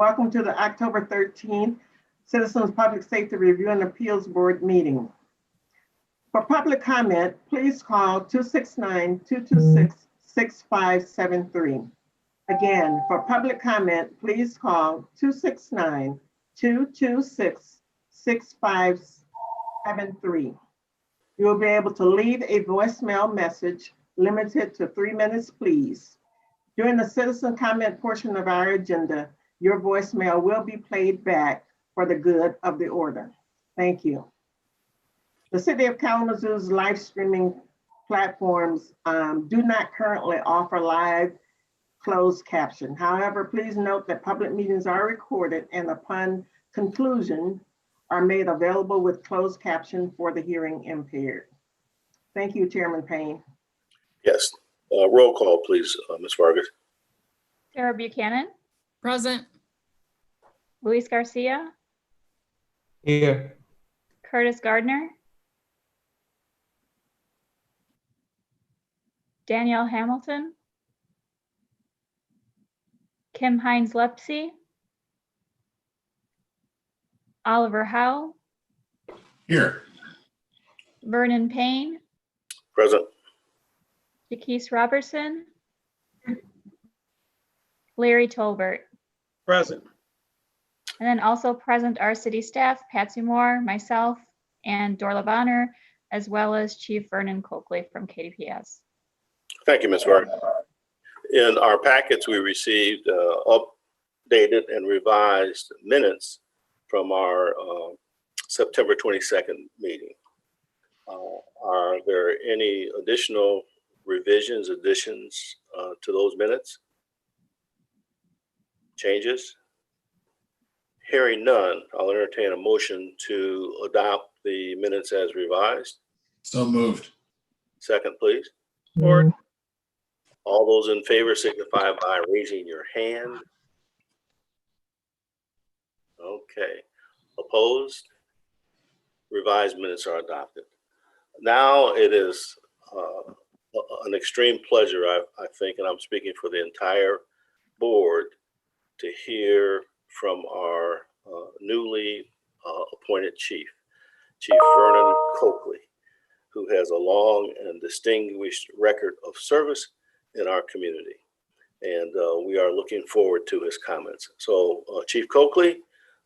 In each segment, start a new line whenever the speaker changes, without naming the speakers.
Welcome to the October 13th Citizens Public Safety Review and Appeals Board meeting. For public comment, please call 269-226-6573. Again, for public comment, please call 269-226-6573. You will be able to leave a voicemail message limited to 3 minutes, please. During the citizen comment portion of our agenda, your voicemail will be played back for the good of the order. Thank you. The City of Kalamazoo's live streaming platforms do not currently offer live closed caption. However, please note that public meetings are recorded and upon conclusion are made available with closed caption for the hearing impaired. Thank you, Chairman Payne.
Yes. Roll call, please, Ms. Vargas.
Sarah Buchanan.
Present.
Luis Garcia.
Here.
Curtis Gardner. Danielle Hamilton. Kim Hines Lepsey. Oliver Howe.
Here.
Vernon Payne.
Present.
Jaquise Robertson. Larry Tolbert.
Present.
And then also present our city staff, Patsy Moore, myself, and Dorla Bonner, as well as Chief Vernon Coakley from KDPS.
Thank you, Ms. Vargas. In our packets, we received updated and revised minutes from our September 22nd meeting. Are there any additional revisions, additions to those minutes? Changes? Hearing none, I'll entertain a motion to adopt the minutes as revised.
So moved.
Second, please.
Support.
All those in favor signify by raising your hand. Okay. Opposed? Revised minutes are adopted. Now it is an extreme pleasure, I think, and I'm speaking for the entire board, to hear from our newly appointed chief, Chief Vernon Coakley, who has a long and distinguished record of service in our community. And we are looking forward to his comments. So Chief Coakley,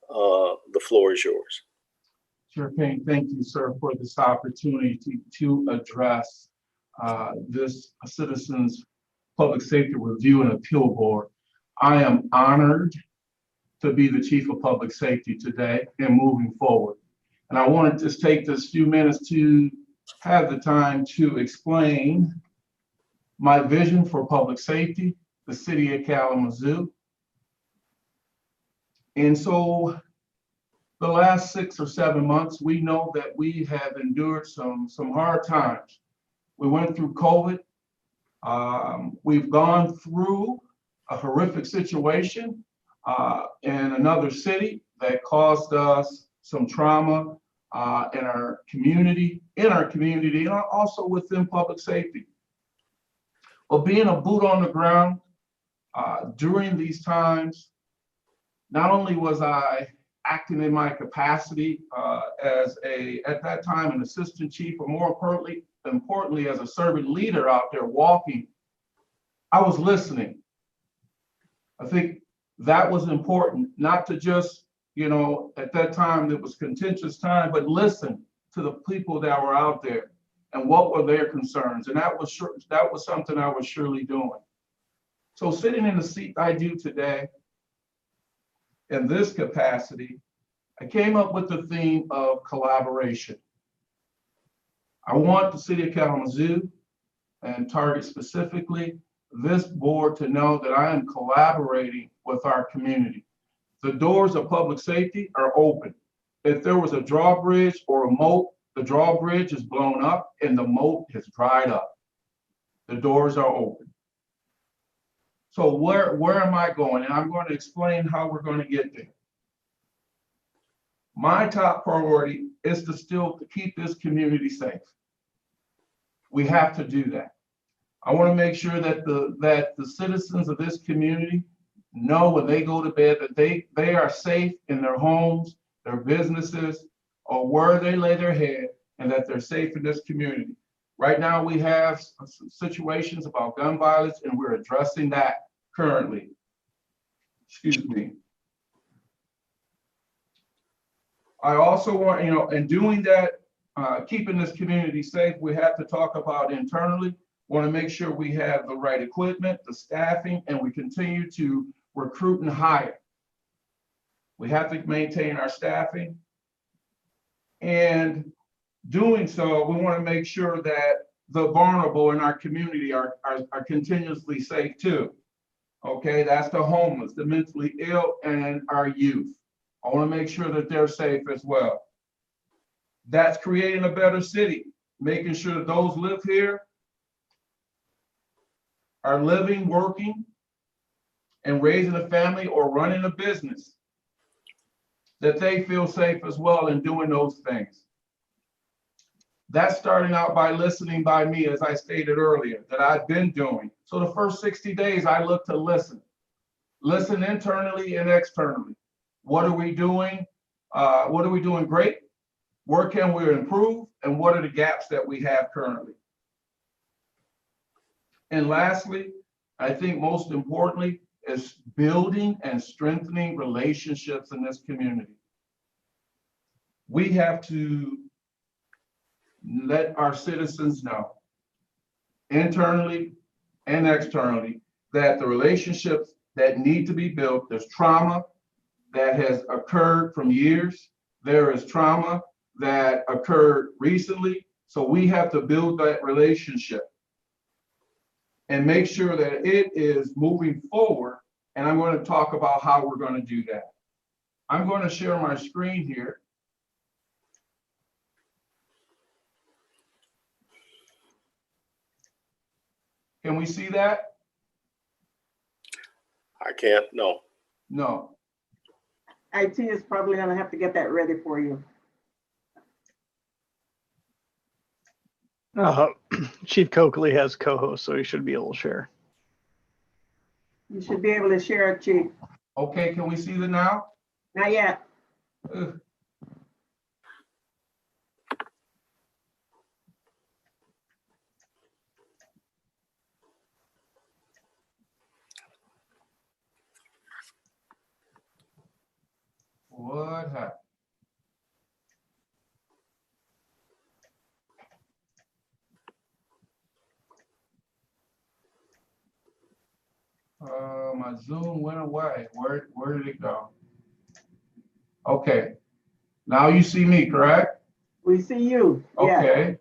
the floor is yours.
Sure, Payne. Thank you, sir, for this opportunity to address this Citizens Public Safety Review and Appeal Board. I am honored to be the Chief of Public Safety today and moving forward. And I want to just take this few minutes to have the time to explain my vision for public safety, the City of Kalamazoo. And so the last 6 or 7 months, we know that we have endured some hard times. We went through COVID. We've gone through a horrific situation in another city that caused us some trauma in our community, and also within public safety. But being a boot on the ground during these times, not only was I acting in my capacity as at that time, an assistant chief, or more importantly, as a servant leader out there walking, I was listening. I think that was important, not to just, at that time, it was contentious time, but listen to the people that were out there and what were their concerns. And that was something I was surely doing. So sitting in the seat I do today, in this capacity, I came up with the theme of collaboration. I want the City of Kalamazoo, and target specifically this board, to know that I am collaborating with our community. The doors of public safety are open. If there was a drawbridge or a moat, the drawbridge is blown up and the moat has dried up. The doors are open. So where am I going? And I'm going to explain how we're going to get there. My top priority is to still keep this community safe. We have to do that. I want to make sure that the citizens of this community know when they go to bed that they are safe in their homes, their businesses, or where they lay their head, and that they're safe in this community. Right now, we have some situations about gun violence, and we're addressing that currently. Excuse me. I also want, in doing that, keeping this community safe, we have to talk about internally. Want to make sure we have the right equipment, the staffing, and we continue to recruit and hire. We have to maintain our staffing. And doing so, we want to make sure that the vulnerable in our community are continuously safe too. Okay, that's the homeless, the mentally ill, and our youth. I want to make sure that they're safe as well. That's creating a better city, making sure that those live here are living, working, and raising a family or running a business, that they feel safe as well in doing those things. That's starting out by listening by me, as I stated earlier, that I've been doing. So the first 60 days, I look to listen internally and externally. What are we doing? What are we doing great? Where can we improve? And what are the gaps that we have currently? And lastly, I think most importantly, is building and strengthening relationships in this community. We have to let our citizens know, internally and externally, that the relationships that need to be built, there's trauma that has occurred from years. There is trauma that occurred recently. So we have to build that relationship and make sure that it is moving forward. And I'm going to talk about how we're going to do that. I'm going to share my screen here. Can we see that?
I can't, no.
No.
IT is probably gonna have to get that ready for you.
Chief Coakley has co-host, so he should be able to share.
You should be able to share it, Chief.
Okay, can we see it now?
Not yet.
Ugh. What happened? My Zoom went away. Where did it go? Okay. Now you see me, correct?
We see you. Yeah.
Okay.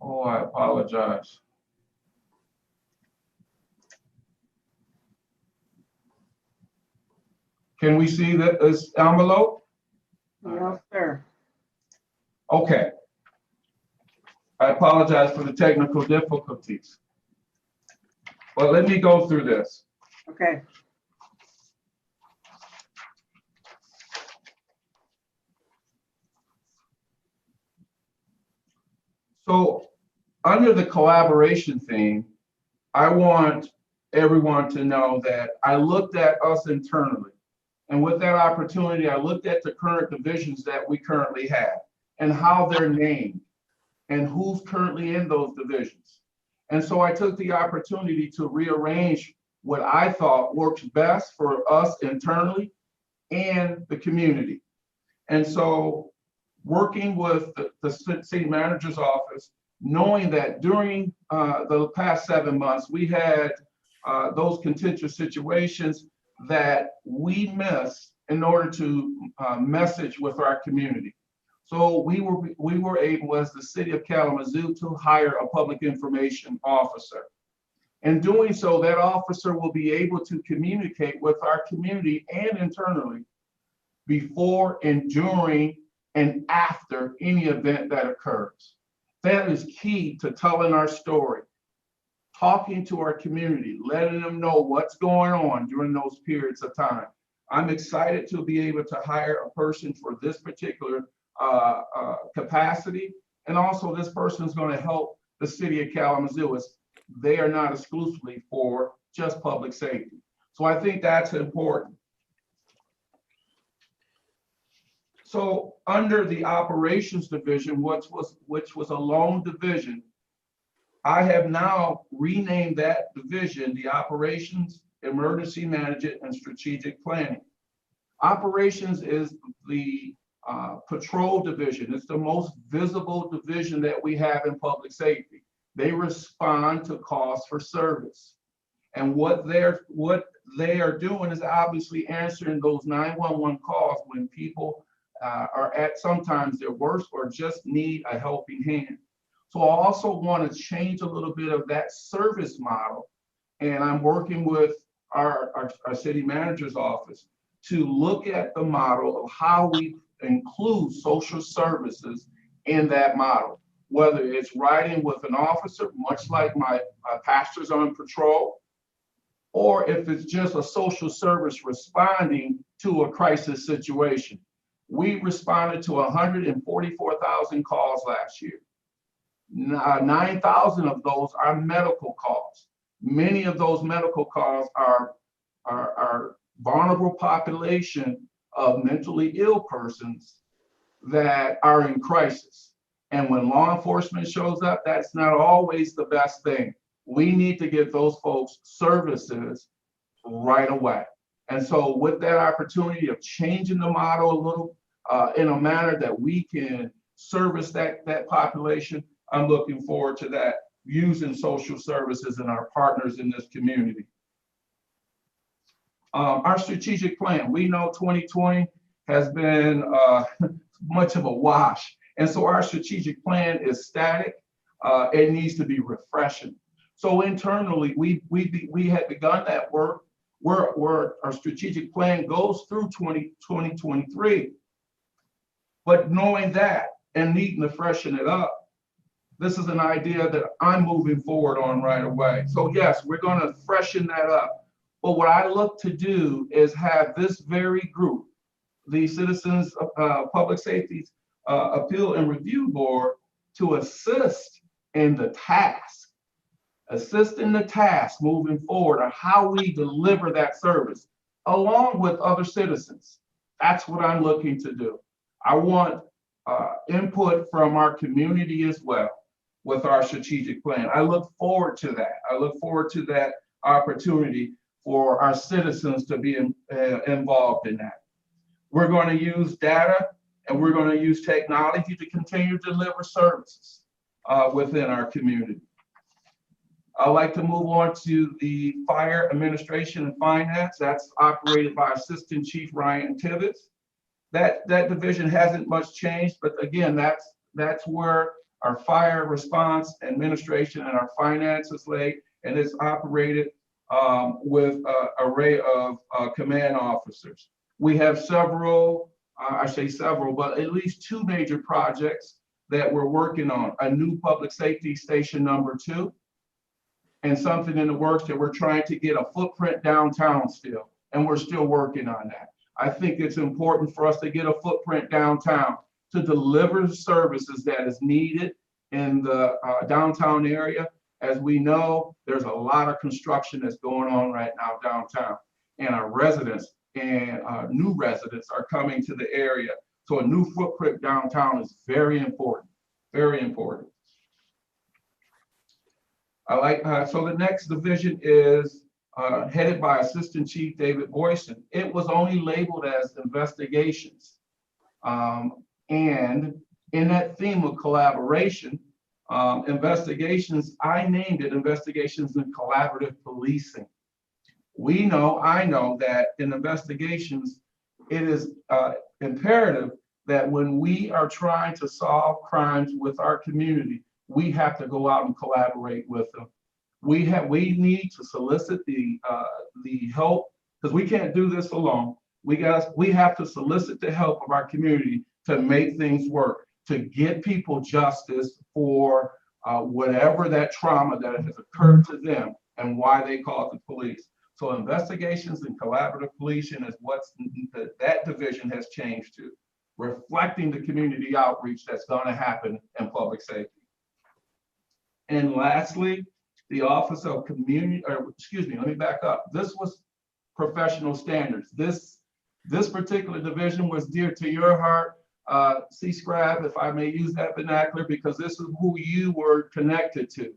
Oh, I apologize. Can we see this envelope?
Yes, sir.
Okay. I apologize for the technical difficulties. But let me go through this.
Okay.
So under the collaboration theme, I want everyone to know that I looked at us internally. And with that opportunity, I looked at the current divisions that we currently have and how they're named and who's currently in those divisions. And so I took the opportunity to rearrange what I thought works best for us internally and the community. And so working with the city manager's office, knowing that during the past 7 months, we had those contentious situations that we missed in order to message with our community. So we were able, as the city of Kalamazoo, to hire a public information officer. In doing so, that officer will be able to communicate with our community and internally before and during and after any event that occurs. That is key to telling our story, talking to our community, letting them know what's going on during those periods of time. I'm excited to be able to hire a person for this particular capacity. And also this person is going to help the city of Kalamazoo, as they are not exclusively for just public safety. So I think that's important. So under the operations division, which was a lone division, I have now renamed that division the Operations, Emergency Management, and Strategic Planning. Operations is the patrol division. It's the most visible division that we have in public safety. They respond to calls for service. And what they are doing is obviously answering those 911 calls when people are at sometimes their worst or just need a helping hand. So I also want to change a little bit of that service model. And I'm working with our city manager's office to look at the model of how we include social services in that model, whether it's riding with an officer, much like my pastors on patrol, or if it's just a social service responding to a crisis situation. We responded to 144,000 calls last year. 9,000 of those are medical calls. Many of those medical calls are vulnerable population of mentally ill persons that are in crisis. And when law enforcement shows up, that's not always the best thing. We need to give those folks services right away. And so with that opportunity of changing the model a little in a manner that we can service that population, I'm looking forward to that, using social services and our partners in this community. Our strategic plan, we know 2020 has been much of a wash. And so our strategic plan is static. It needs to be refreshing. So internally, we had begun that work where our strategic plan goes through 2023. But knowing that and needing to freshen it up, this is an idea that I'm moving forward on right away. So yes, we're going to freshen that up. But what I look to do is have this very group, the Citizens Public Safety Appeal and Review Board, to assist in the task moving forward on how we deliver that service, along with other citizens. That's what I'm looking to do. I want input from our community as well with our strategic plan. I look forward to that. I look forward to that opportunity for our citizens to be involved in that. We're going to use data and we're going to use technology to continue to deliver services within our community. I'd like to move on to the Fire Administration and Finance. That's operated by Assistant Chief Ryan Tibbetts. That division hasn't much changed, but again, that's where our fire response administration and our finances lay, and it's operated with an array of command officers. We have several, I say several, but at least two major projects that we're working on. A new public safety station #2, and something in the works that we're trying to get a footprint downtown still, and we're still working on that. I think it's important for us to get a footprint downtown to deliver services that is needed in the downtown area. As we know, there's a lot of construction that's going on right now downtown, and our residents and new residents are coming to the area. So a new footprint downtown is very important, very important. So the next division is headed by Assistant Chief David Boyson. It was only labeled as investigations. And in that theme of collaboration, investigations, I named it Investigations and Collaborative Policing. I know that in investigations, it is imperative that when we are trying to solve crimes with our community, we have to go out and collaborate with them. We need to solicit the help, because we can't do this alone. We have to solicit the help of our community to make things work, to get people justice for whatever that trauma that has occurred to them and why they called the police. So investigations and collaborative policing is that division has changed to, reflecting the community outreach that's going to happen in public safety. And lastly, the Office of Community, or excuse me, let me back up. This was professional standards. This particular division was dear to your heart, C-Scribe, if I may use that vernacular, because this is who you were connected to.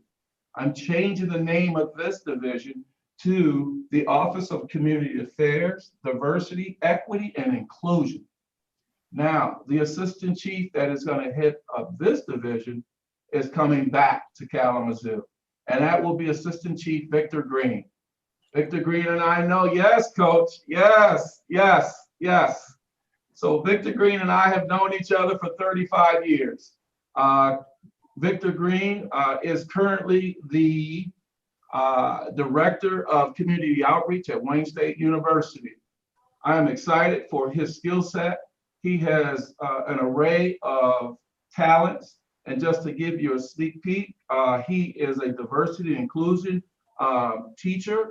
I'm changing the name of this division to the Office of Community Affairs, Diversity, Equity, and Inclusion. Now, the assistant chief that is going to head up this division is coming back to Kalamazoo, and that will be Assistant Chief Victor Greene. Victor Greene and I know, yes, Coach, yes. So Victor Greene and I have known each other for 35 years. Victor Greene is currently the Director of Community Outreach at Wayne State University. I am excited for his skill set. He has an array of talents. And just to give you a sneak peek, he is a diversity and inclusion teacher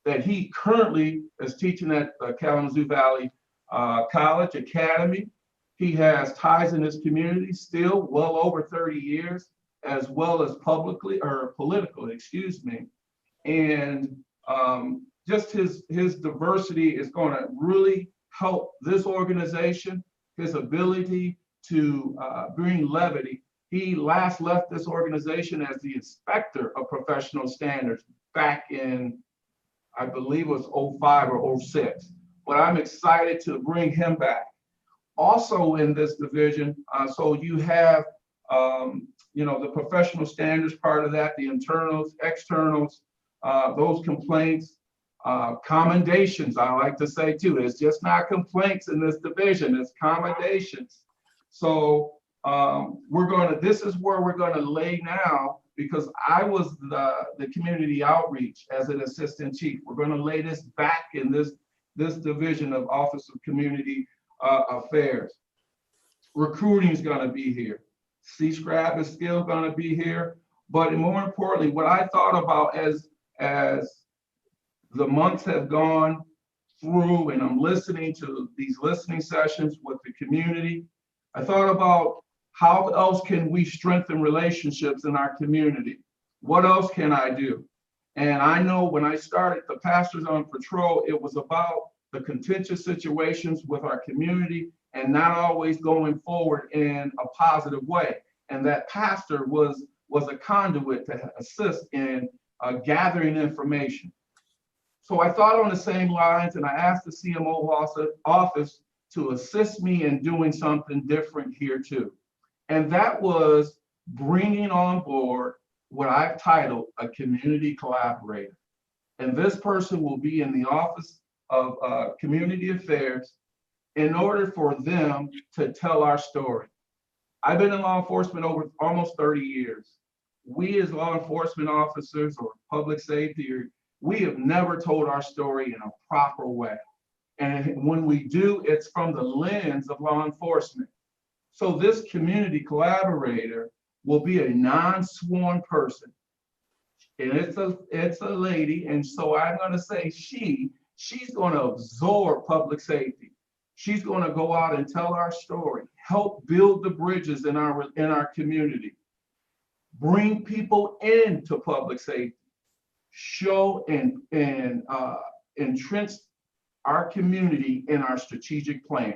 that he currently is teaching at Kalamazoo Valley College Academy. He has ties in his community still well over 30 years, as well as political, excuse me. And just his diversity is going to really help this organization, his ability to bring levity. He last left this organization as the inspector of professional standards back in, I believe it was 05 or 06. But I'm excited to bring him back. Also in this division, so you have, the professional standards part of that, the internals, externals, those complaints, commendations, I like to say too. It's just not complaints in this division, it's commendations. So this is where we're going to lay now, because I was the community outreach as an assistant chief. We're going to lay this back in this division of Office of Community Affairs. Recruiting is going to be here. C-Scribe is still going to be here. But more importantly, what I thought about as the months have gone through and I'm listening to these listening sessions with the community, I thought about how else can we strengthen relationships in our community? What else can I do? And I know when I started the Pastors on Patrol, it was about the contentious situations with our community and not always going forward in a positive way. And that pastor was a conduit to assist in gathering information. So I thought on the same lines, and I asked the CMO office to assist me in doing something different here too. And that was bringing on board what I've titled a community collaborator. And this person will be in the Office of Community Affairs in order for them to tell our story. I've been in law enforcement over almost 30 years. We as law enforcement officers or public safety, we have never told our story in a proper way. And when we do, it's from the lens of law enforcement. So this community collaborator will be a non-sworn person. And it's a lady, and so I'm going to say she's going to absorb public safety. She's going to go out and tell our story, help build the bridges in our community, bring people into public safety, show and entrench our community in our strategic plan,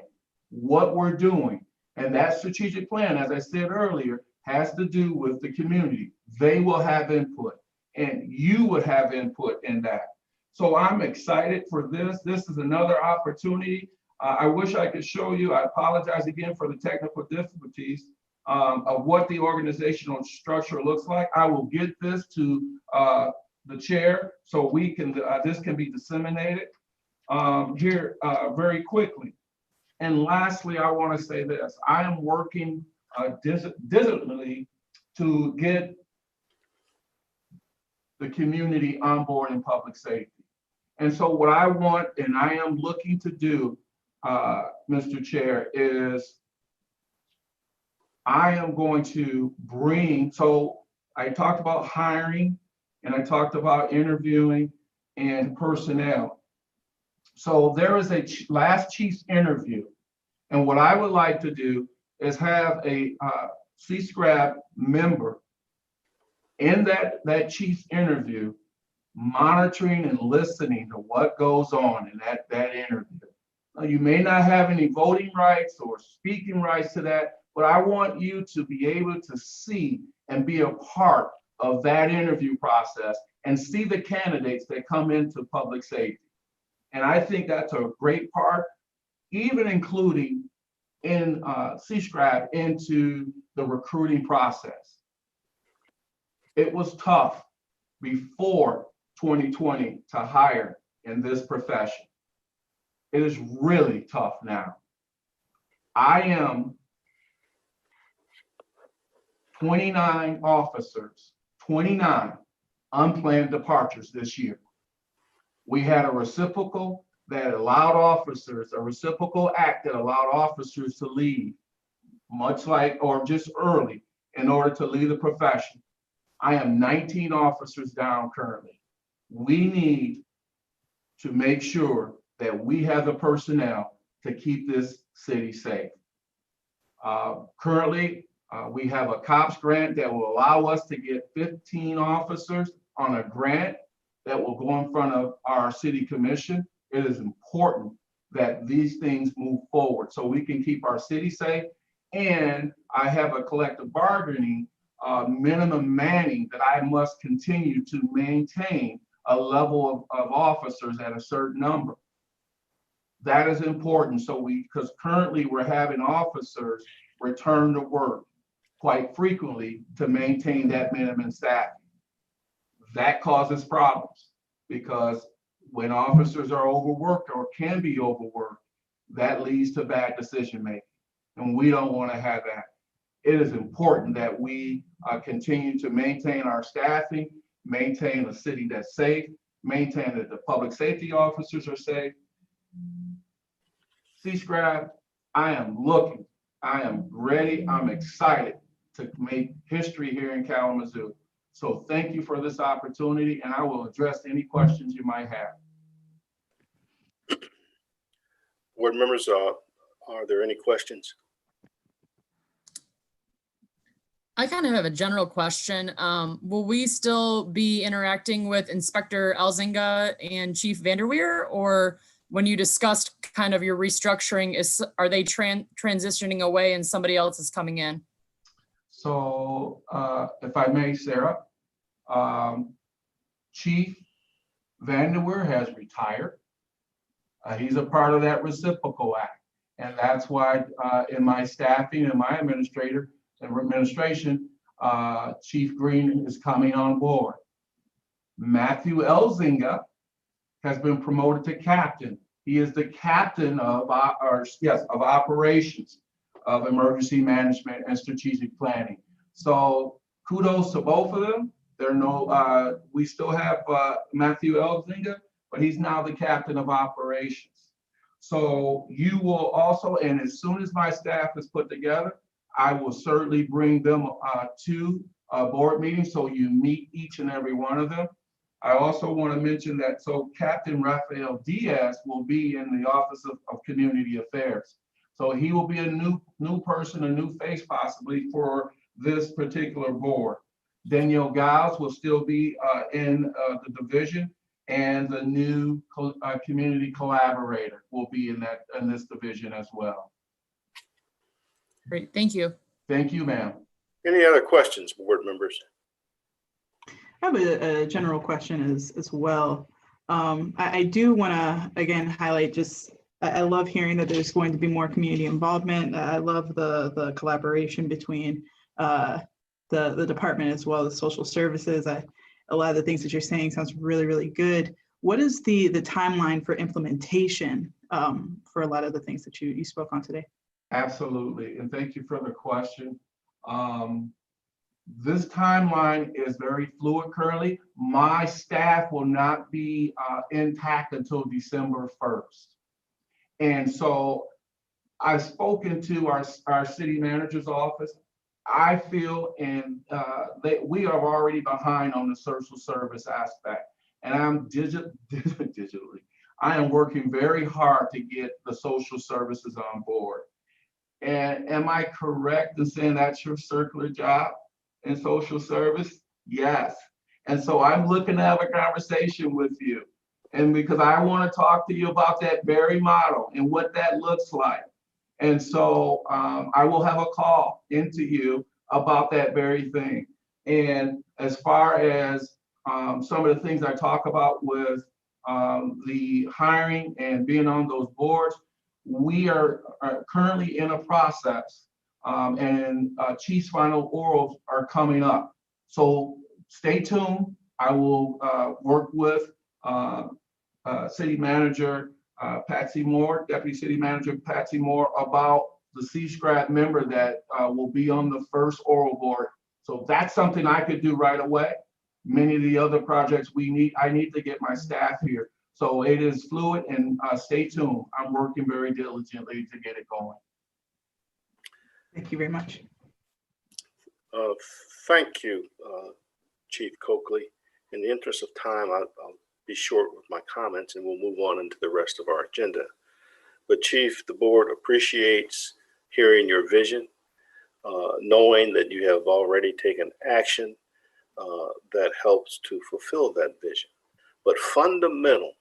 what we're doing. And that strategic plan, as I said earlier, has to do with the community. They will have input and you would have input in that. So I'm excited for this. This is another opportunity. I wish I could show you. I apologize again for the technical difficulties of what the organizational structure looks like. I will get this to the chair so we can this can be disseminated here very quickly. And lastly, I want to say this. I am working diligently to get the community on board in public safety. And so what I want and I am looking to do, Mr. Chair, is I am going to bring, so I talked about hiring and I talked about interviewing, and personnel. So there is a last chief's interview. And what I would like to do is have a C-SCRAB member in that chief's interview, monitoring and listening to what goes on in that interview. Now, you may not have any voting rights or speaking rights to that, but I want you to be able to see and be a part of that interview process and see the candidates that come into public safety. And I think that's a great part, even including in C-SCRAB into the recruiting process. It was tough before 2020 to hire in this profession. It is really tough now. I am 29 officers, 29 unplanned departures this year. We had a reciprocal that allowed officers, a reciprocal act that allowed officers to leave, much like, or just early, in order to leave the profession. I am 19 officers down currently. We need to make sure that we have the personnel to keep this city safe. Currently, we have a COPS grant that will allow us to get 15 officers on a grant that will go in front of our city commission. It is important that these things move forward so we can keep our city safe. And I have a collective bargaining minimum manning that I must continue to maintain a level of officers at a certain number. That is important. So because currently we're having officers return to work quite frequently to maintain that minimum staff. That causes problems because when officers are overworked or can be overworked, that leads to bad decision making. And we don't want to have that. It is important that we continue to maintain our staffing, maintain a city that's safe, maintain that the public safety officers are safe. C-SCRAB, I am looking, I am ready, I'm excited to make history here in Kalamazoo. So thank you for this opportunity, and I will address any questions you might have.
Board members, are there any questions?
I kind of have a general question. Will we still be interacting with Inspector Elzinga and Chief Vanderweer, or when you discussed kind of your restructuring, are they transitioning away and somebody else is coming in?
So if I may, Sarah, Chief Vanderweer has retired. He's a part of that reciprocal act. And that's why in my staffing and my administration, Chief Greene is coming on board. Matthew Elzinga has been promoted to captain. He is the captain of operations of emergency management and strategic planning. So kudos to both of them. We still have Matthew Elzinga, but he's now the captain of operations. So you will also, and as soon as my staff is put together, I will certainly bring them to board meetings so you meet each and every one of them. I also want to mention that Captain Rafael Diaz will be in the Office of Community Affairs. So he will be a new person, a new face possibly for this particular board. Danielle Giles will still be in the division, and the new community collaborator will be in this division as well.
Great, thank you.
Thank you, ma'am.
Any other questions, board members?
I have a general question as well. I do want to, again, highlight I love hearing that there's going to be more community involvement. I love the collaboration between the department as well as social services. A lot of the things that you're saying sounds really, really good. What is the timeline for implementation for a lot of the things that you spoke on today?
Absolutely, and thank you for the question. This timeline is very fluid currently. My staff will not be intact until December 1st. And so I've spoken to our city manager's office. I feel that we are already behind on the social service aspect. and I'm digitally. I am working very hard to get the social services on board. And am I correct in saying that's your circular job in social service? Yes. And so I'm looking to have a conversation with you. And because I want to talk to you about that very model and what that looks like. And so I will have a call into you about that very thing. And as far as some of the things I talk about with the hiring and being on those boards, we are currently in a process and Chief's final orals are coming up. So stay tuned. I will work with City Manager Patsy Moore, Deputy City Manager Patsy Moore, about the C-SCRAP member that will be on the first oral board. So that's something I could do right away. Many of the other projects I need to get my staff here. So it is fluid, and stay tuned. I'm working very diligently to get it going.
Thank you very much.
Thank you, Chief Coakley. In the interest of time, I'll be short with my comments and we'll move on into the rest of our agenda. But Chief, the board appreciates hearing your vision, knowing that you have already taken action that helps to fulfill that vision. But fundamentally,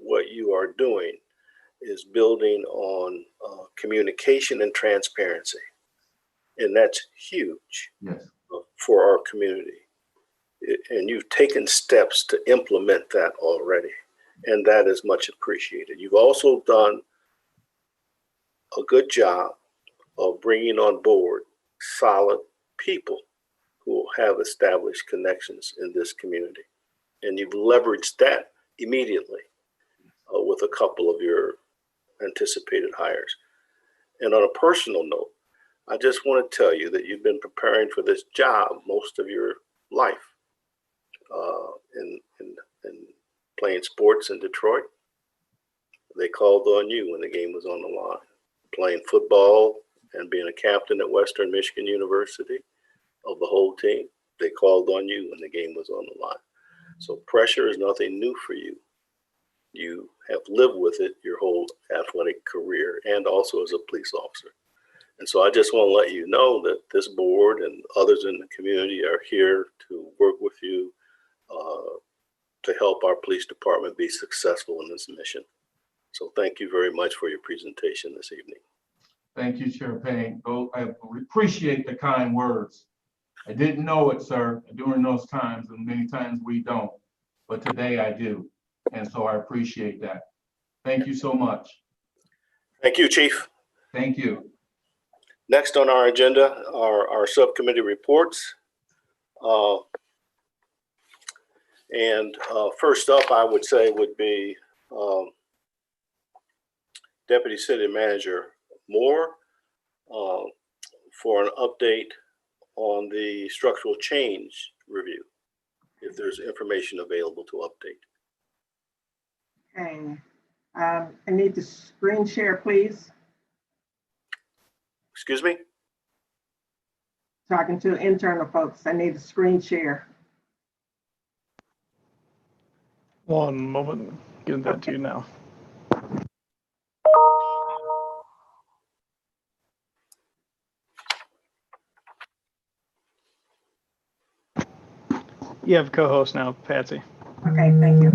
what you are doing is building on communication and transparency. And that's huge.
Yes.
For our community. And you've taken steps to implement that already. And that is much appreciated. You've also done a good job of bringing on board solid people who have established connections in this community. And you've leveraged that immediately with a couple of your anticipated hires. And on a personal note, I just want to tell you that you've been preparing for this job most of your life in playing sports in Detroit. They called on you when the game was on the line. Playing football and being a captain at Western Michigan University of the whole team, they called on you when the game was on the line. So pressure is nothing new for you. You have lived with it your whole athletic career and also as a police officer. And so I just want to let you know that this board and others in the community are here to work with you to help our police department be successful in this mission. So thank you very much for your presentation this evening.
Thank you, Chair Payne. I appreciate the kind words. I didn't know it, sir, during those times, and many times we don't, but today I do. And so I appreciate that. Thank you so much. Thank
you, Chief.
Thank you.
Next on our agenda are our subcommittee reports. First up, I would say would be Deputy City Manager Moore for an update on the structural change review, if there's information available to update.
Okay. I need to screen share, please.
Excuse me?
Talking to internal folks. I need to screen share.
One moment, getting that to you now. You have co-host now, Patsy.
Okay, thank you.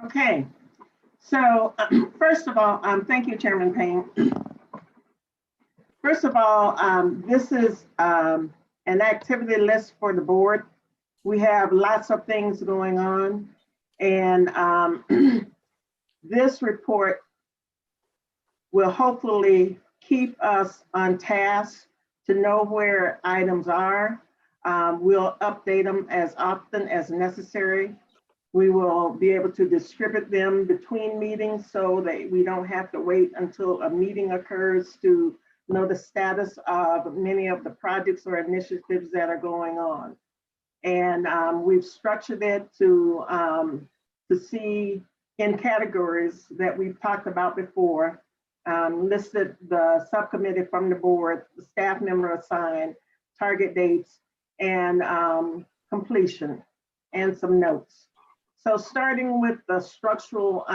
Okay, so first of all, thank you, Chairman Payne. First of all, this is an activity list for the board. We have lots of things going on, and this report will hopefully keep us on task to know where items are. We'll update them as often as necessary. We will be able to distribute them between meetings so that we don't have to wait until a meeting occurs to know the status of many of the projects or initiatives that are going on. And we've structured it to see in categories that we've talked about before, listed the subcommittee from the board, the staff member assigned, target dates, and completion and some notes. So starting with the structural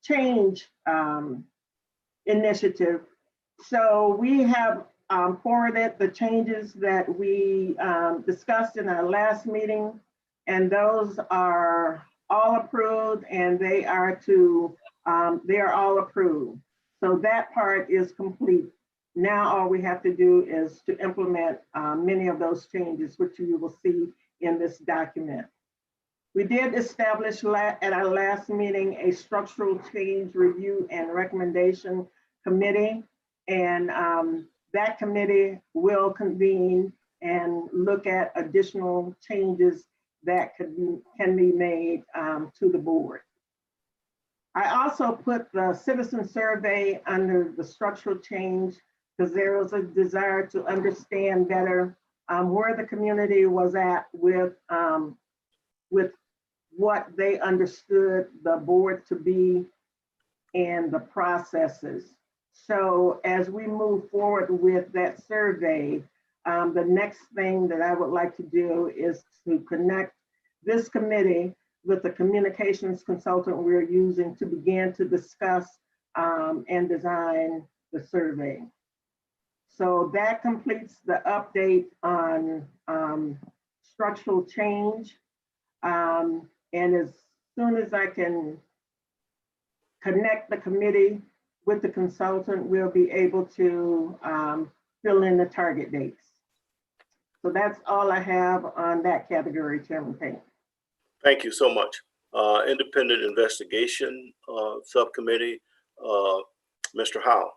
change initiative. So we have forwarded the changes that we discussed in our last meeting, and those are all approved, and they are all approved. So that part is complete. Now all we have to do is to implement many of those changes, which you will see in this document. We did establish at our last meeting a structural change review and recommendation committee, and that committee will convene and look at additional changes that can be made to the board. I also put the citizen survey under the structural change because there was a desire to understand better where the community was at with what they understood the board to be and the processes. So as we move forward with that survey, the next thing that I would like to do is to connect this committee with the communications consultant we're using to begin to discuss and design the survey. So that completes the update on structural change. And as soon as I can connect the committee with the consultant, we'll be able to fill in the target dates. So that's all I have on that category, Chairman Payne.
Thank you so much. Independent Investigation Subcommittee, Mr. Howell.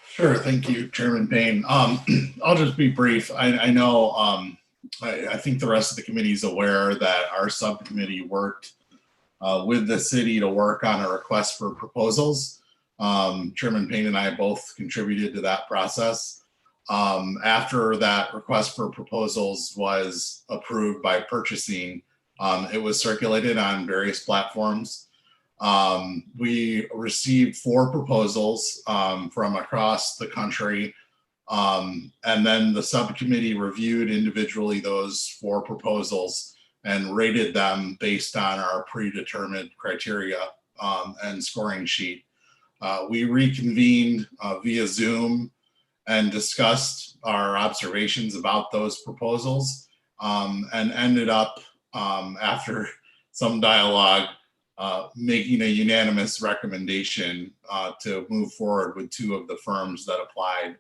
Sure, thank you, Chairman Payne. I'll just be brief. I know, I think the rest of the committee is aware that our subcommittee worked with the city to work on a request for proposals. Chairman Payne and I both contributed to that process. After that request for proposals was approved by purchasing, it was circulated on various platforms. We received 4 proposals from across the country. And then the subcommittee reviewed individually those 4 proposals and rated them based on our predetermined criteria and scoring sheet. We reconvened via Zoom and discussed our observations about those proposals and ended up, after some dialogue, making a unanimous recommendation to move forward with 2 of the firms that applied.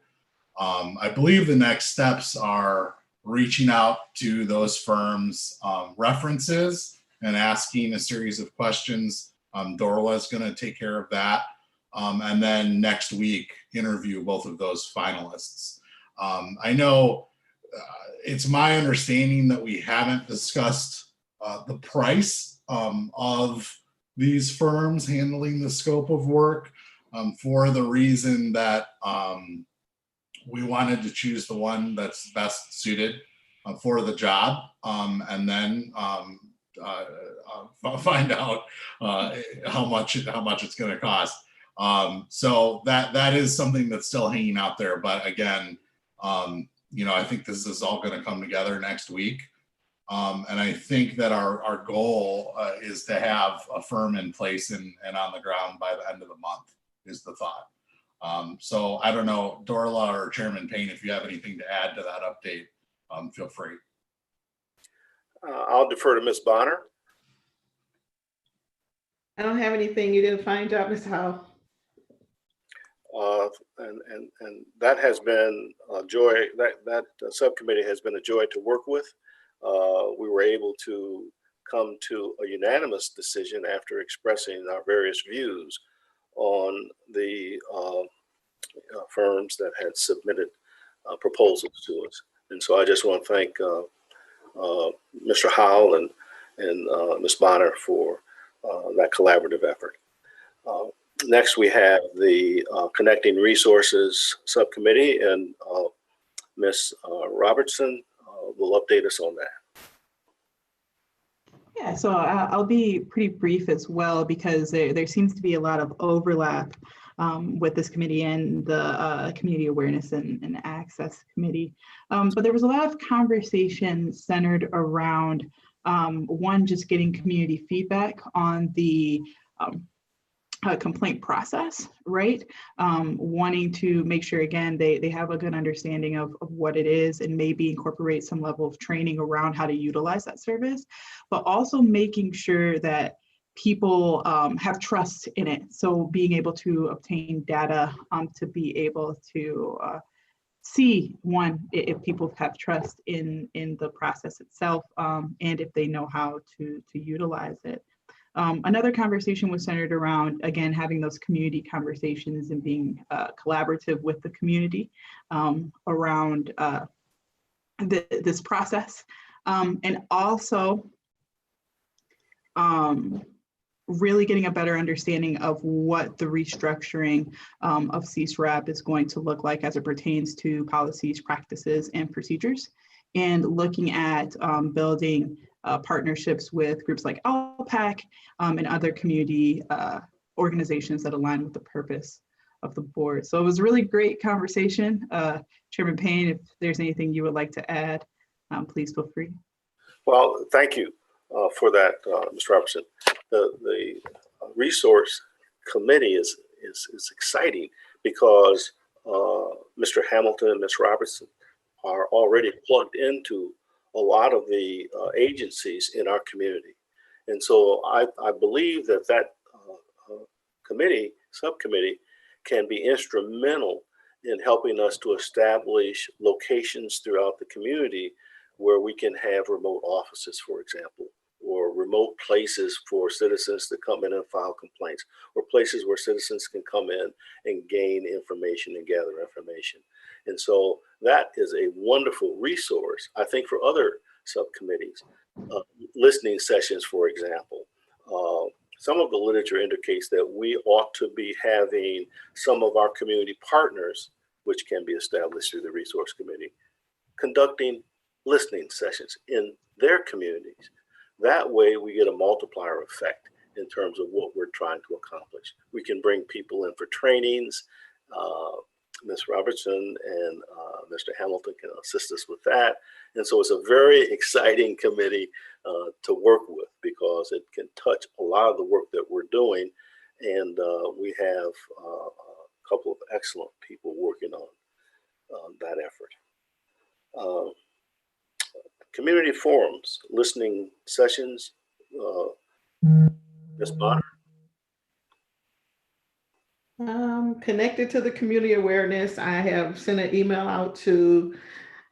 I believe the next steps are reaching out to those firms' references and asking a series of questions. Dorla is going to take care of that. And then next week, interview both of those finalists. I know it's my understanding that we haven't discussed the price of these firms handling the scope of work for the reason that we wanted to choose the one that's best suited for the job, and then find out how much it's going to cost. So that is something that's still hanging out there. But again, I think this is all going to come together next week. And I think that our goal is to have a firm in place and on the ground by the end of the month is the thought. So I don't know, Dorla or Chairman Payne, if you have anything to add to that update, feel free.
I'll defer to Ms. Bonner.
I don't have anything. You did a fine job, Ms. Howell.
And that has been a joy. That subcommittee has been a joy to work with. We were able to come to a unanimous decision after expressing our various views on the firms that had submitted proposals to us. And so I just want to thank Mr. Howell and Ms. Bonner for that collaborative effort. Next, we have the Connecting Resources Subcommittee, and Ms. Robertson will update us on that.
Yeah, so I'll be pretty brief as well because there seems to be a lot of overlap with this committee and the Community Awareness and Access Committee. But there was a lot of conversation centered around one, just getting community feedback on the complaint process, right? Wanting to make sure, again, they have a good understanding of what it is and maybe incorporate some level of training around how to utilize that service, but also making sure that people have trust in it. So being able to obtain data to be able to see, one, if people have trust in the process itself, and if they know how to utilize it. Another conversation was centered around, again, having those community conversations and being collaborative with the community around this process. And also really getting a better understanding of what the restructuring of CSRAP is going to look like as it pertains to policies, practices, and procedures, and looking at building partnerships with groups like LPAC and other community organizations that align with the purpose of the board. So it was a really great conversation. Chairman Payne, if there's anything you would like to add, please feel free.
Well, thank you for that, Mr. Robertson. The resource committee is exciting because Mr. Hamilton and Ms. Robertson are already plugged into a lot of the agencies in our community. And so I believe that subcommittee can be instrumental in helping us to establish locations throughout the community where we can have remote offices, for example, or remote places for citizens to come in and file complaints, or places where citizens can come in and gain information and gather information. And so that is a wonderful resource, I think, for other subcommittees. Listening sessions, for example. Some of the literature indicates that we ought to be having some of our community partners, which can be established through the resource committee, conducting listening sessions in their communities. That way we get a multiplier effect in terms of what we're trying to accomplish. We can bring people in for trainings. Ms. Robertson and Mr. Hamilton can assist us with that. And so it's a very exciting committee to work with because it can touch a lot of the work that we're doing. And we have a couple of excellent people working on that effort. Community forums, listening sessions. Ms. Bonner?
Connected to the community awareness, I have sent an email out to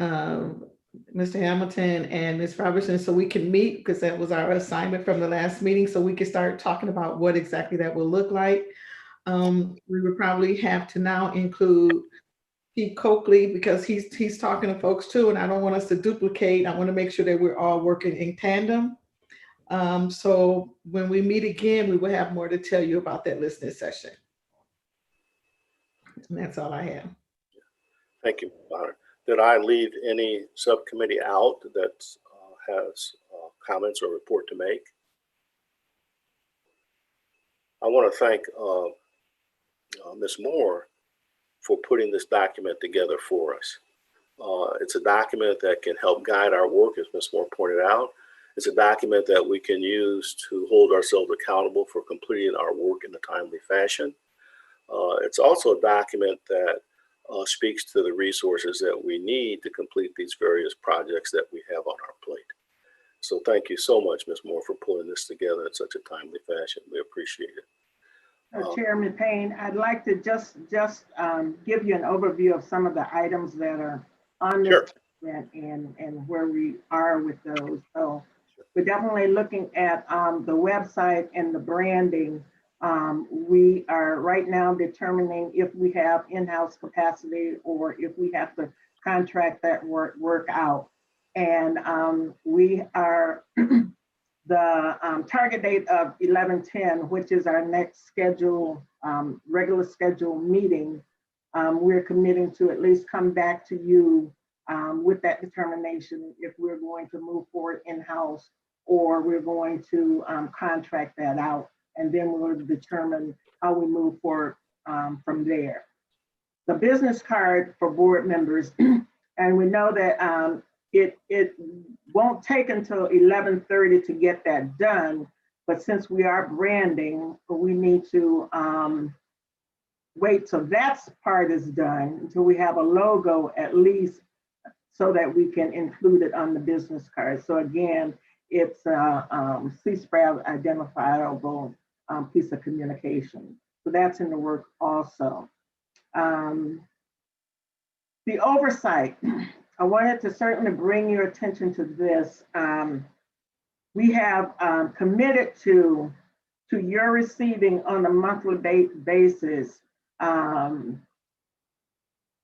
Mr. Hamilton and Ms. Robertson so we can meet, because that was our assignment from the last meeting, so we can start talking about what exactly that will look like. We would probably have to now include Chief Coakley, because he's talking to folks too, and I don't want us to duplicate. I want to make sure that we're all working in tandem. So when we meet again, we will have more to tell you about that listening session. And that's all I have.
Thank you, Bonner. Did I leave any subcommittee out that has comments or report to make? I want to thank Ms. Moore for putting this document together for us. It's a document that can help guide our work, as Ms. Moore pointed out. It's a document that we can use to hold ourselves accountable for completing our work in a timely fashion. It's also a document that speaks to the resources that we need to complete these various projects that we have on our plate. So thank you so much, Ms. Moore, for pulling this together in such a timely fashion. We appreciate it.
Chairman Payne, I'd like to just give you an overview of some of the items that are on this document and where we are with those. So we're definitely looking at the website and the branding. We are right now determining if we have in-house capacity or if we have to contract that work out. And we are the target date of 11/10, which is our next regular scheduled meeting. We're committing to at least come back to you with that determination if we're going to move forward in-house or we're going to contract that out. And then we'll determine how we move forward from there. The business card for board members, and we know that it won't take until 11:30 to get that done, but since we are branding, we need to wait till that part is done, until we have a logo at least, so that we can include it on the business card. So again, it's a CSPRAV identifiable piece of communication. So that's in the work also. The oversight, I wanted to certainly bring your attention to this. We have committed to your receiving on a monthly basis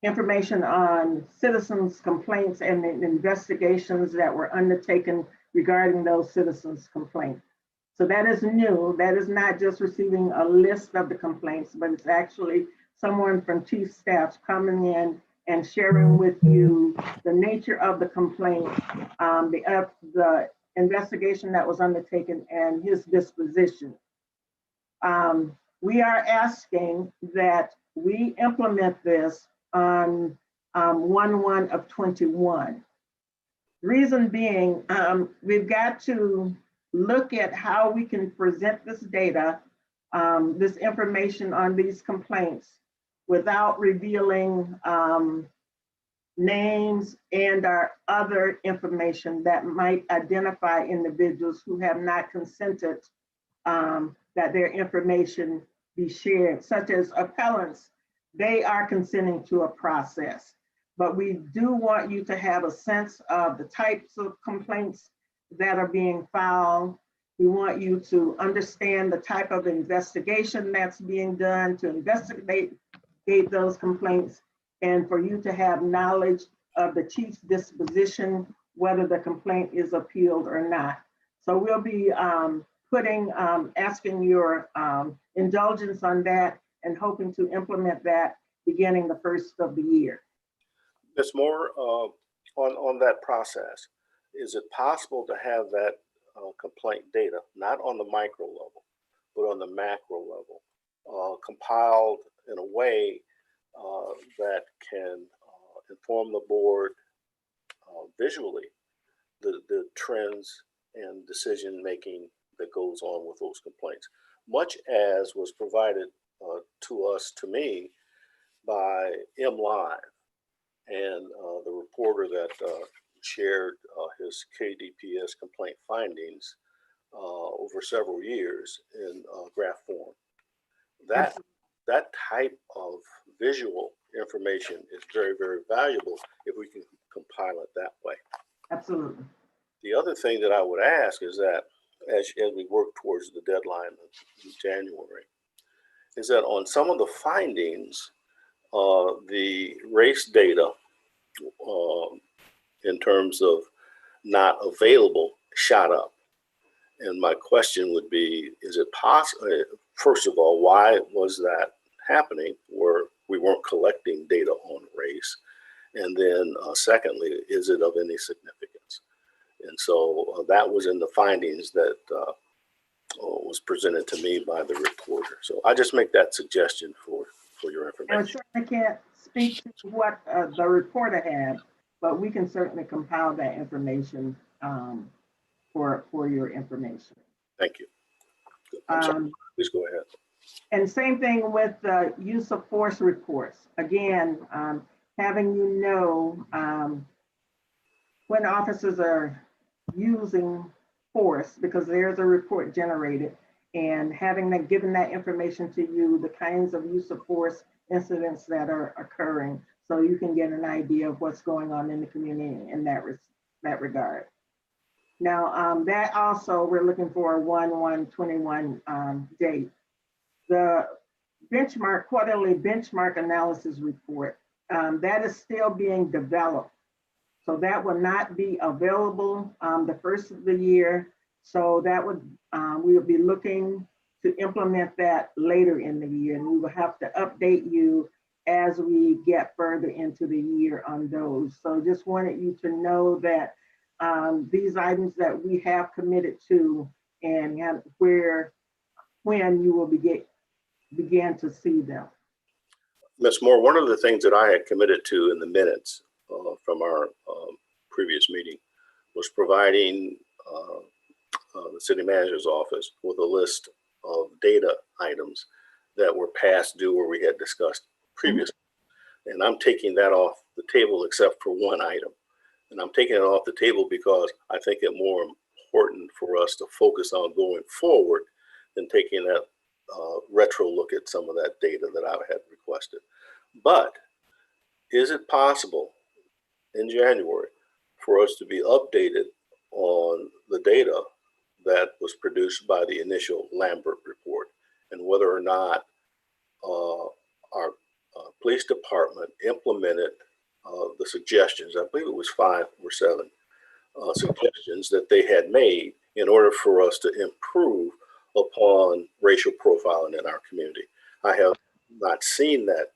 information on citizens' complaints and the investigations that were undertaken regarding those citizens' complaints. So that is new. That is not just receiving a list of the complaints, but it's actually someone from chief staff coming in and sharing with you the nature of the complaint, the investigation that was undertaken, and his disposition. We are asking that we implement this on 1/1/21. Reason being, we've got to look at how we can present this data, this information on these complaints without revealing names and our other information that might identify individuals who have not consented that their information be shared, such as appellants. They are consenting to a process, but we do want you to have a sense of the types of complaints that are being filed. We want you to understand the type of investigation that's being done to investigate those complaints, and for you to have knowledge of the chief's disposition, whether the complaint is appealed or not. So we'll be asking your indulgence on that and hoping to implement that beginning the first of the year.
Ms. Moore, on that process, is it possible to have that complaint data, not on the micro level, but on the macro level, compiled in a way that can inform the board visually the trends and decision making that goes on with those complaints, much as was provided to me by MLive and the reporter that shared his KDPS complaint findings over several years in graph form. That type of visual information is very, very valuable if we can compile it that way.
Absolutely.
The other thing that I would ask is that as we work towards the deadline in January, is that on some of the findings, the race data in terms of not available shot up. And my question would be, is it possible, first of all, why was that happening where we weren't collecting data on race? And then secondly, is it of any significance? And so that was in the findings that was presented to me by the reporter. So I just make that suggestion for your information.
I can't speak to what the reporter had, but we can certainly compile that information for your information.
Thank you. I'm sorry. Please go ahead.
And same thing with the use of force reports. Again, having you know when officers are using force, because there's a report generated, and having that, given that information to you, the kinds of use of force incidents that are occurring, so you can get an idea of what's going on in the community in that regard. Now, that also, we're looking for a 1/1/21 date. The quarterly benchmark analysis report, that is still being developed. So that will not be available the first of the year. So that would, we will be looking to implement that later in the year, and we will have to update you as we get further into the year on those. So just wanted you to know that these items that we have committed to, and when you will begin to see them.
Ms. Moore, one of the things that I had committed to in the minutes from our previous meeting was providing the city manager's office with a list of data items that were past due or we had discussed previously. And I'm taking that off the table except for one item. And I'm taking it off the table because I think it more important for us to focus on going forward than taking that retro look at some of that data that I had requested. But is it possible in January for us to be updated on the data that was produced by the initial Lambert report and whether or not our police department implemented the suggestions? I believe it was 5 or 7 suggestions that they had made in order for us to improve upon racial profiling in our community. I have not seen that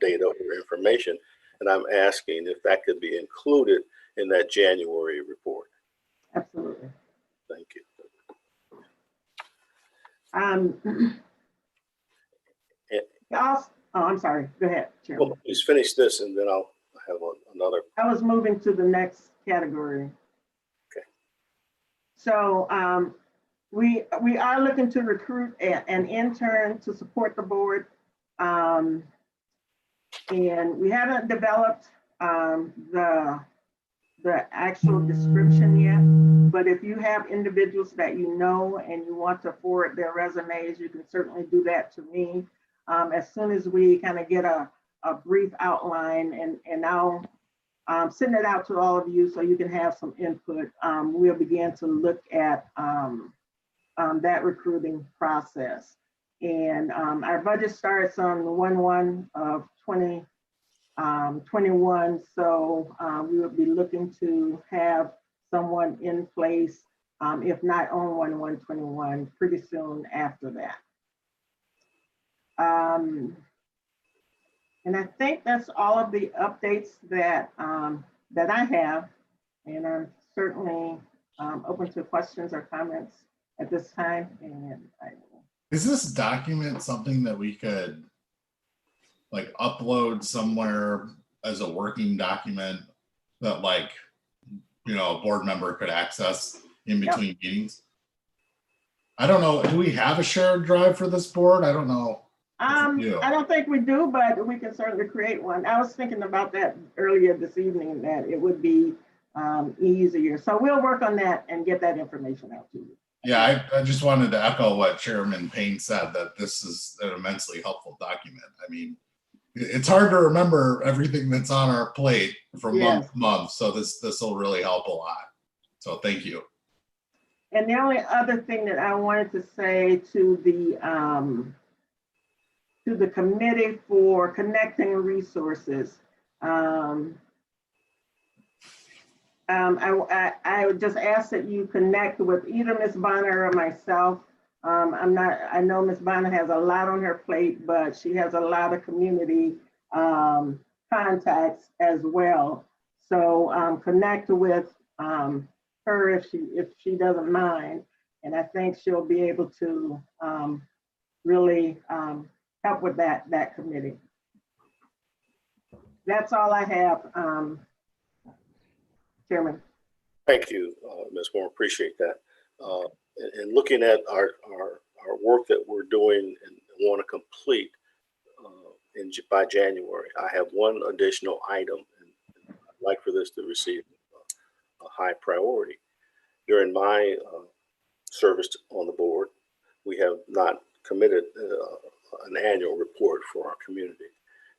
data or information, and I'm asking if that could be included in that January report.
Absolutely.
Thank you.
I'm sorry. Go ahead, Chairman.
Well, please finish this, and then I'll have another.
I was moving to the next category.
Okay.
So we are looking to recruit an intern to support the board. And we haven't developed the actual description yet, but if you have individuals that you know and you want to forward their resumes, you can certainly do that to me. As soon as we kind of get a brief outline, and I'll send it out to all of you so you can have some input, we'll begin to look at that recruiting process. And our budget starts on 1/1 of 2021. So we will be looking to have someone in place, if not on 1/1/21, pretty soon after that. And I think that's all of the updates that that I have. And I'm certainly open to questions or comments at this time. And
Is this document something that we could like upload somewhere as a working document that like, you know, a board member could access in between meetings? I don't know. Do we have a shared drive for this board? I don't know.
I don't think we do, but we can certainly create one. I was thinking about that earlier this evening, that it would be easier. So we'll work on that and get that information out to you.
Yeah, I just wanted to echo what Chairman Payne said, that this is an immensely helpful document. I mean, it's hard to remember everything that's on our plate from month to month. So this will really help a lot. So thank you.
And the only other thing that I wanted to say to the committee for connecting resources, I would just ask that you connect with either Ms. Bonner or myself. I know Ms. Bonner has a lot on her plate, but she has a lot of community contacts as well. So connect with her if she doesn't mind. And I think she'll be able to really help with that committee. That's all I have, Chairman.
Thank you, Ms. Moore. Appreciate that. And looking at our work that we're doing and want to complete by January, I have one additional item, and I'd like for this to receive a high priority. During my service on the board, we have not committed an annual report for our community.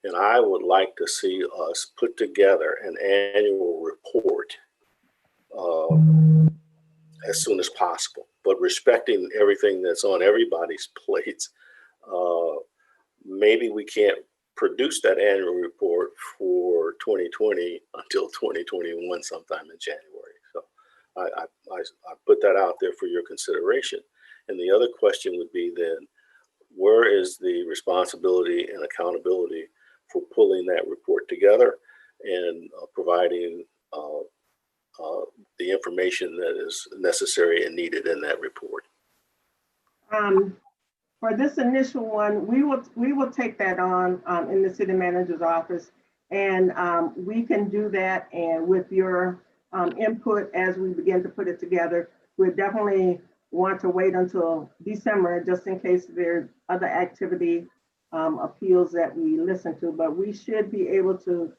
And I would like to see us put together an annual report as soon as possible, but respecting everything that's on everybody's plates. Maybe we can't produce that annual report for 2020 until 2021 sometime in January. So I put that out there for your consideration. And the other question would be then, where is the responsibility and accountability for pulling that report together and providing the information that is necessary and needed in that report?
for this initial one, we will take that on in the city manager's office, and we can do that. And with your input as we begin to put it together, we definitely want to wait until December just in case there's other activity appeals that we listen to. But we should be able to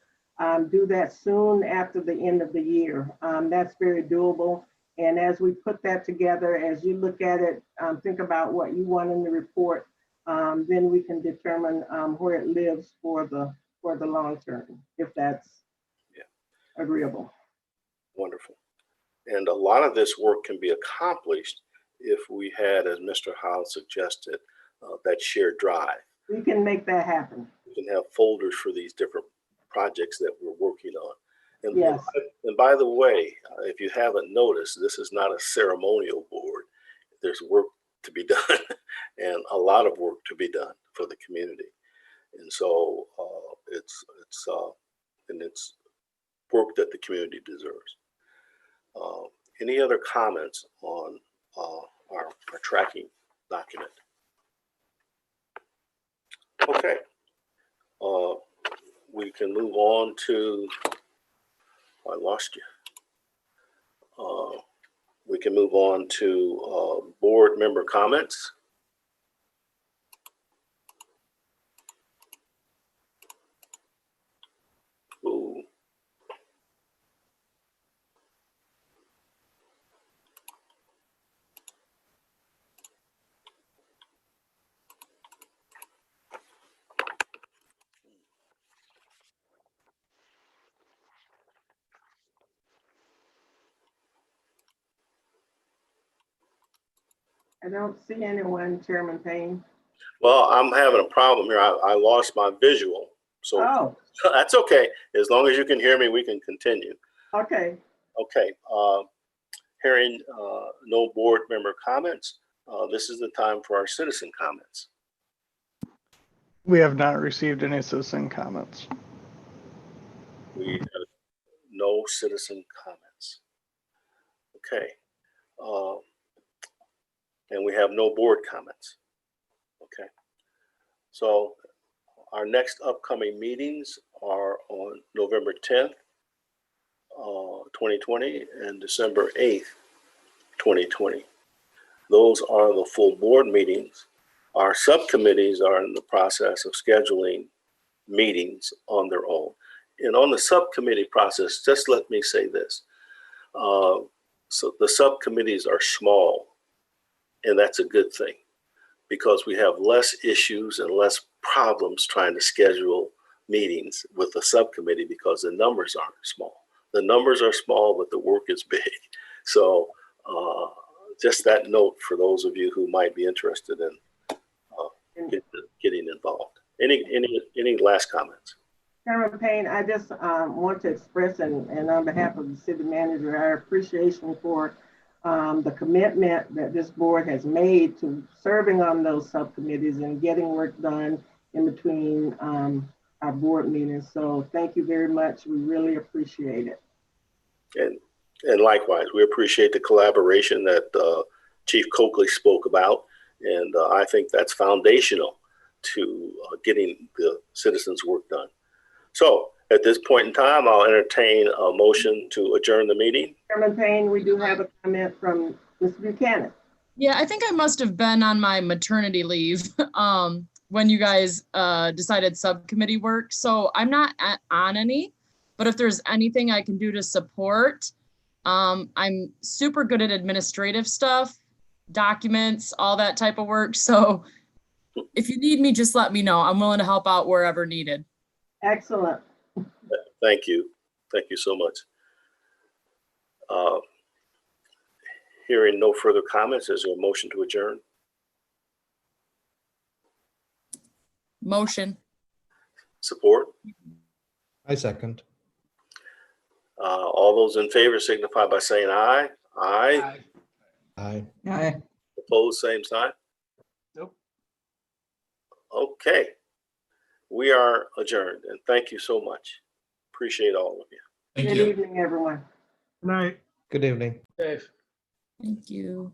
do that soon after the end of the year. That's very doable. And as we put that together, as you look at it, think about what you want in the report, then we can determine where it lives for the long term, if that's agreeable.
Wonderful. And a lot of this work can be accomplished if we had, as Mr. Howell suggested, that shared drive.
We can make that happen.
We can have folders for these different projects that we're working on. And,
Yes.
and by the way, if you haven't noticed, this is not a ceremonial board. There's work to be done and a lot of work to be done for the community. And so it's work that the community deserves. Any other comments on our tracking document? Okay. We can move on to, I lost you. We can move on to board member comments. Ooh.
I don't see anyone, Chairman Payne.
Well, I'm having a problem here. I lost my visual, so
Oh,
that's okay. As long as you can hear me, we can continue.
okay.
Okay. Hearing no board member comments, this is the time for our citizen comments.
We have not received any citizen comments.
We have no citizen comments. Okay. And we have no board comments. Okay. So our next upcoming meetings are on November 10th, 2020 and December 8th, 2020. Those are the full board meetings. Our subcommittees are in the process of scheduling meetings on their own. And on the subcommittee process, just let me say this. So the subcommittees are small, and that's a good thing because we have less issues and less problems trying to schedule meetings with the subcommittee because the numbers aren't small. The numbers are small, but the work is big. So just that note for those of you who might be interested in getting involved. Any last comments?
Chairman Payne, I just want to express, and on behalf of the city manager, our appreciation for the commitment that this board has made to serving on those subcommittees and getting work done in between our board meetings. So thank you very much. We really appreciate it.
And likewise, we appreciate the collaboration that Chief Coakley spoke about. And I think that's foundational to getting the citizens' work done. So at this point in time, I'll entertain a motion to adjourn the meeting.
Chairman Payne, we do have a comment from Mr. Buchanan.
Yeah, I think I must have been on my maternity leave when you guys decided subcommittee work. So I'm not on any, but if there's anything I can do to support, I'm super good at administrative stuff, documents, all that type of work. So if you need me, just let me know. I'm willing to help out wherever needed.
Excellent.
Thank you. Thank you so much. Hearing no further comments, is there a motion to adjourn?
Motion.
Support?
I second.
All those in favor signify by saying aye. Aye.
Aye.
Aye.
Opposed, same sign?
Nope.
Okay. We are adjourned, and thank you so much. Appreciate all of you.
Thank
Good
you.
evening, everyone.
Good night. Good evening. Dave.
Thank you.